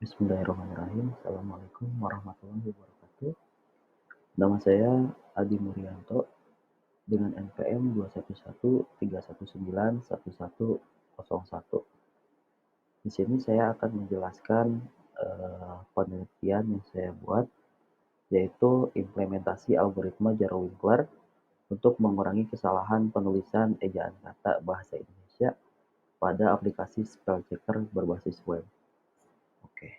Bismillahirrahmanirrahim. Assalamualaikum warahmatullahi wabarakatuh. Nama saya Adi Murianto dengan NPM 21131911101. Di sini saya akan menjelaskan penelitian yang saya buat, yaitu implementasi algoritma Jaro-Winkler untuk mengurangi kesalahan penulisan ejaan kata bahasa Indonesia pada aplikasi spell checker berbasis web. Oke.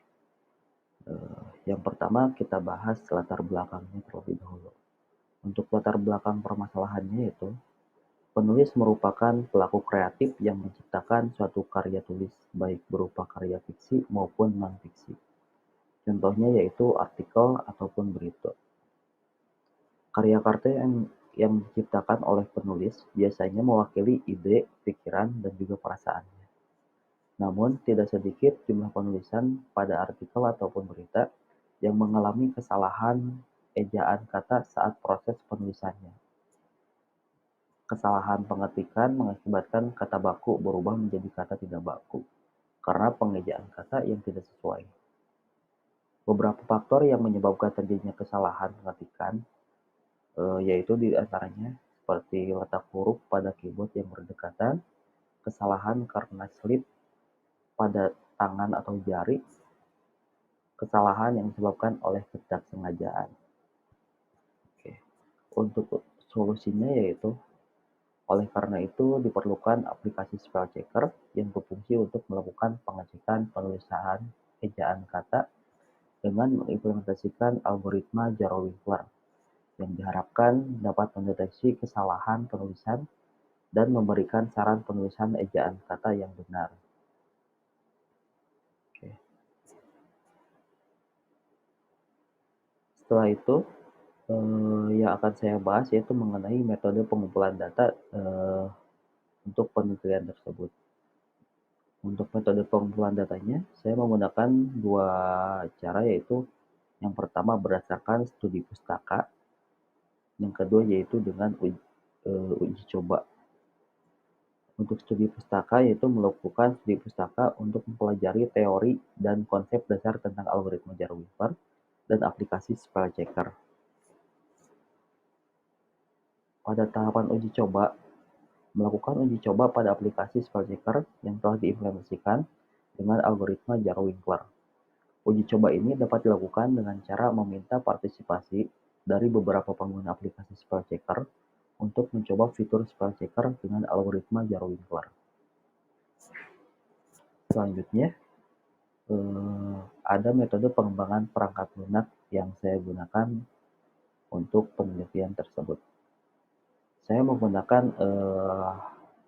Yang pertama kita bahas latar belakangnya terlebih dahulu. Untuk latar belakang permasalahannya yaitu, penulis merupakan pelaku kreatif yang menciptakan suatu karya tulis, baik berupa karya fiksi maupun non-fiksi. Contohnya yaitu artikel ataupun berita. Karya-karya yang diciptakan oleh penulis biasanya mewakili ide, pikiran, dan juga perasaannya. Namun, tidak sedikit jumlah penulisan pada artikel ataupun berita yang mengalami kesalahan ejaan kata saat proses penulisannya. Kesalahan pengetikan mengakibatkan kata baku berubah menjadi kata tidak baku karena pengejaan kata yang tidak sesuai. Beberapa faktor yang menyebabkan terjadinya kesalahan pengetikan yaitu di antaranya seperti letak huruf pada keyboard yang berdekatan, kesalahan karena slip pada tangan atau jari, kesalahan yang disebabkan oleh ketidaksengajaan. Oke. Untuk solusinya yaitu, oleh karena itu diperlukan aplikasi spell checker yang berfungsi untuk melakukan pengecekan penulisan ejaan kata dengan mengimplementasikan algoritma Jaro-Winkler yang diharapkan dapat mendeteksi kesalahan penulisan dan memberikan saran penulisan ejaan kata yang benar. Oke. Setelah itu, yang akan saya bahas yaitu mengenai metode pengumpulan data untuk penelitian tersebut. Untuk metode pengumpulan datanya, saya menggunakan dua cara, yaitu yang pertama berdasarkan studi pustaka, yang kedua yaitu dengan uji coba. Untuk studi pustaka yaitu melakukan studi pustaka untuk mempelajari teori dan konsep dasar tentang algoritma Jaro-Winkler dan aplikasi spell checker. Pada tahapan uji coba, melakukan uji coba pada aplikasi spell checker yang telah diimplementasikan dengan algoritma Jaro-Winkler. Uji coba ini dapat dilakukan dengan cara meminta partisipasi dari beberapa pengguna aplikasi spell checker untuk mencoba fitur spell checker dengan algoritma Jaro-Winkler. Selanjutnya, ada metode pengembangan perangkat lunak yang saya gunakan untuk penelitian tersebut. Saya menggunakan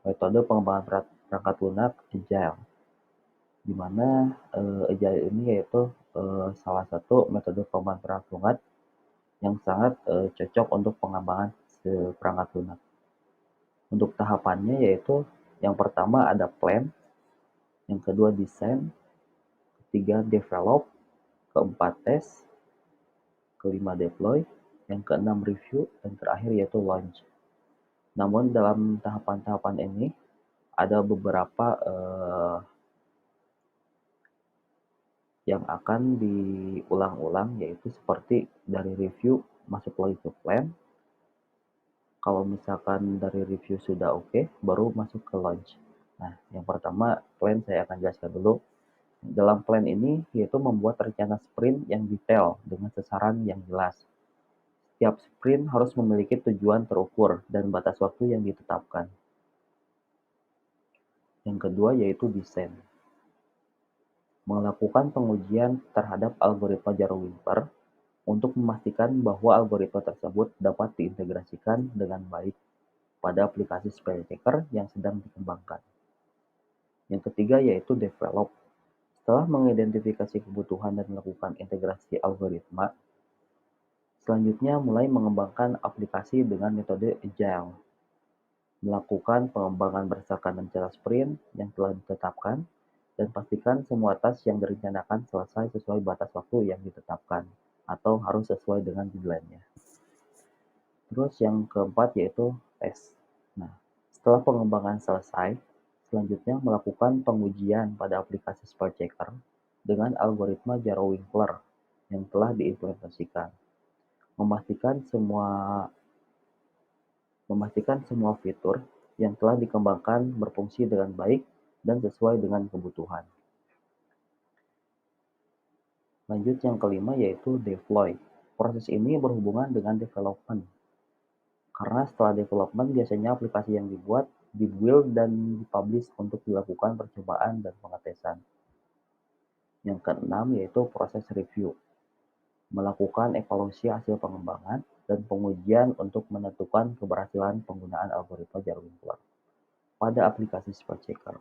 metode pengembangan perangkat lunak Agile, di mana Agile ini yaitu salah satu metode pengembangan perangkat lunak yang sangat cocok untuk pengembangan perangkat lunak. Untuk tahapannya yaitu, yang pertama ada plan, yang kedua desain, ketiga develop, keempat test, kelima deploy, yang keenam review, dan terakhir yaitu launch. Namun dalam tahapan-tahapan ini ada beberapa yang akan diulang-ulang, yaitu seperti dari review masuk lagi ke plan. Kalau misalkan dari review sudah oke, baru masuk ke launch. Nah, yang pertama plan saya akan jelaskan dulu. Dalam plan ini yaitu membuat rencana sprint yang detail dengan sasaran yang jelas. Setiap sprint harus memiliki tujuan terukur dan batas waktu yang ditetapkan. Yang kedua yaitu desain. Melakukan pengujian terhadap algoritma Jaro-Winkler untuk memastikan bahwa algoritma tersebut dapat diintegrasikan dengan baik pada aplikasi spell checker yang sedang dikembangkan. Yang ketiga yaitu develop. Setelah mengidentifikasi kebutuhan dan melakukan integrasi algoritma, selanjutnya mulai mengembangkan aplikasi dengan metode Agile. Melakukan pengembangan berdasarkan rencana sprint yang telah ditetapkan, dan pastikan semua task yang direncanakan selesai sesuai batas waktu yang ditetapkan, atau harus sesuai dengan deadline-nya. Terus yang keempat yaitu tes. Nah, setelah pengembangan selesai, selanjutnya melakukan pengujian pada aplikasi spell checker dengan algoritma Jaro-Winkler yang telah diimplementasikan, memastikan semua fitur yang telah dikembangkan berfungsi dengan baik dan sesuai dengan kebutuhan. Lanjut yang kelima yaitu deploy. Proses ini berhubungan dengan development. Karena setelah development biasanya aplikasi yang dibuat, dibuild dan dipublish untuk dilakukan percobaan dan pengetesan. Yang keenam yaitu proses review. Melakukan evaluasi hasil pengembangan dan pengujian untuk menentukan keberhasilan penggunaan algoritma Jaro-Winkler pada aplikasi spell checker.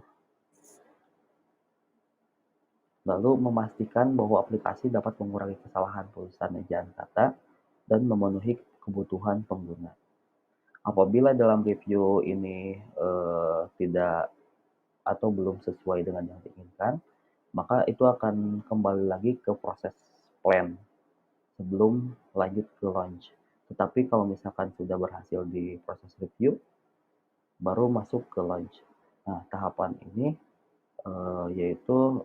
Lalu memastikan bahwa aplikasi dapat mengurangi kesalahan tulisan ejaan kata dan memenuhi kebutuhan pengguna. Apabila dalam review ini tidak atau belum sesuai dengan yang diinginkan, maka itu akan kembali lagi ke proses plan sebelum lanjut ke launch. Tetapi kalau misalkan sudah berhasil di proses review, baru masuk ke launch. Nah, tahapan ini yaitu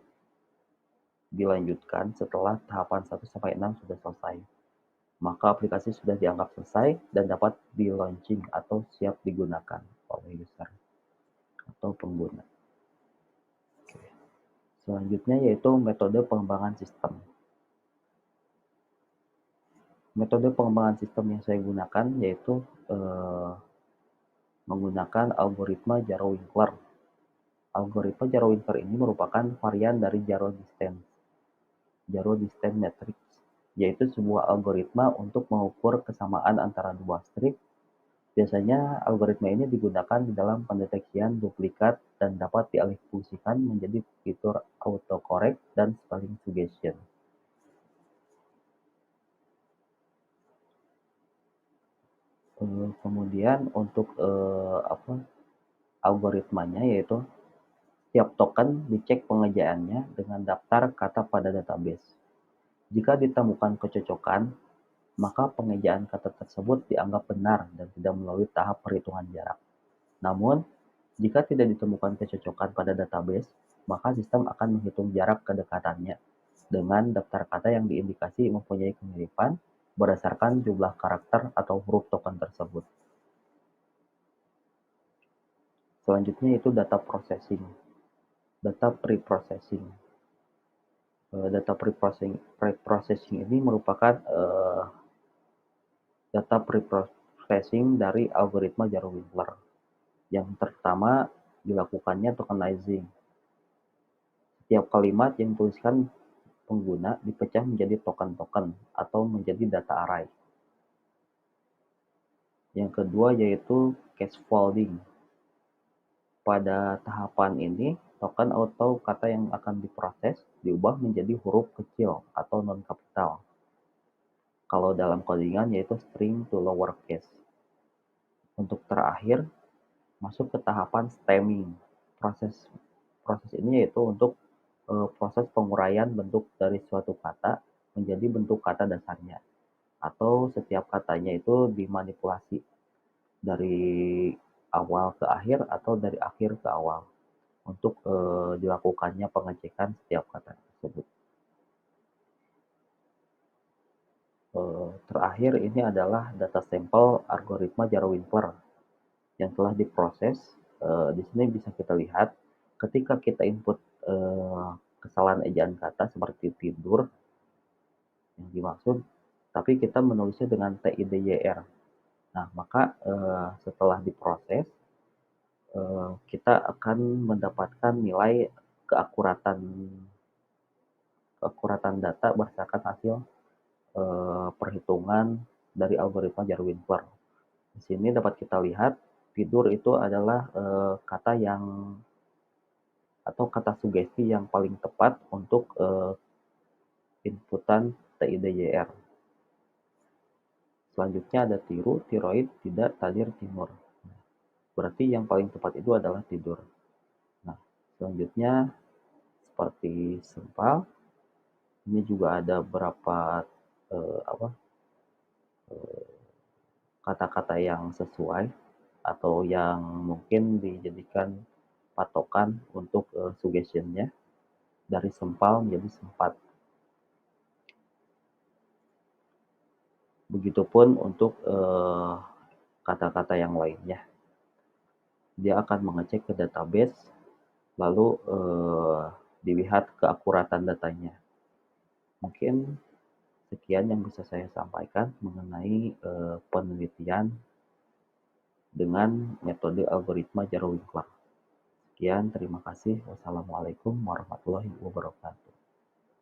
dilanjutkan setelah tahapan 1-6 sudah selesai. Maka aplikasi sudah dianggap selesai dan dapat di-launching atau siap digunakan oleh user atau pengguna. Selanjutnya yaitu metode pengembangan sistem. Metode pengembangan sistem yang saya gunakan yaitu menggunakan algoritma Jaro-Winkler. Algoritma Jaro-Winkler ini merupakan varian dari Jaro Distance Matrix, yaitu sebuah algoritma untuk mengukur kesamaan antara dua strip. Biasanya algoritma ini digunakan di dalam pendeteksian duplikat dan dapat dialihfungsikan menjadi fitur autocorrect dan spelling suggestion. Kemudian untuk algoritmanya yaitu setiap token dicek pengejaannya dengan daftar kata pada database. Jika ditemukan kecocokan, maka pengejaan kata tersebut dianggap benar dan tidak melalui tahap perhitungan jarak. Namun, jika tidak ditemukan kecocokan pada database, maka sistem akan menghitung jarak kedekatannya dengan daftar kata yang diindikasi mempunyai kemiripan berdasarkan jumlah karakter atau huruf token tersebut. Selanjutnya itu data processing. Data preprocessing. Data preprocessing ini merupakan data preprocessing dari algoritma Jaro-Winkler. Yang pertama dilakukannya tokenizing. Setiap kalimat yang dituliskan pengguna dipecah menjadi token-token atau menjadi data array. Yang kedua yaitu scaffolding. Pada tahapan ini, token atau kata yang akan diproses diubah menjadi huruf kecil atau non-kapital. Kalau dalam codingan yaitu string to lowercase. Untuk terakhir, masuk ke tahapan stemming. Proses ini yaitu untuk proses penguraian bentuk dari suatu kata menjadi bentuk kata dasarnya, atau setiap katanya itu dimanipulasi dari awal ke akhir atau dari akhir ke awal untuk dilakukannya pengecekan setiap kata tersebut. Terakhir ini adalah data sampel algoritma Jaro-Winkler yang telah diproses. Di sini bisa kita lihat ketika kita input kesalahan ejaan kata seperti tidur yang dimaksud, tapi kita menulisnya dengan TIDYR. Nah, maka setelah diproses, kita akan mendapatkan nilai keakuratan data berdasarkan hasil perhitungan dari algoritma Jaro-Winkler. Di sini dapat kita lihat tidur itu adalah kata yang atau kata sugesti yang paling tepat untuk inputan TIDYR. Selanjutnya ada tiru, tiroid, tidak, tadir, timur. Berarti yang paling tepat itu adalah tidur. Nah, selanjutnya seperti sempal, ini juga ada beberapa kata-kata yang sesuai atau yang mungkin dijadikan patokan untuk suggestionnya. dari sempal menjadi sempat. Begitupun untuk kata-kata yang lainnya. Dia akan mengecek ke database, lalu dilihat keakuratan datanya. Mungkin sekian yang bisa saya sampaikan mengenai penelitian dengan metode algoritma Zero Winkler. Sekian, terima kasih. Wassalamualaikum warahmatullahi wabarakatuh.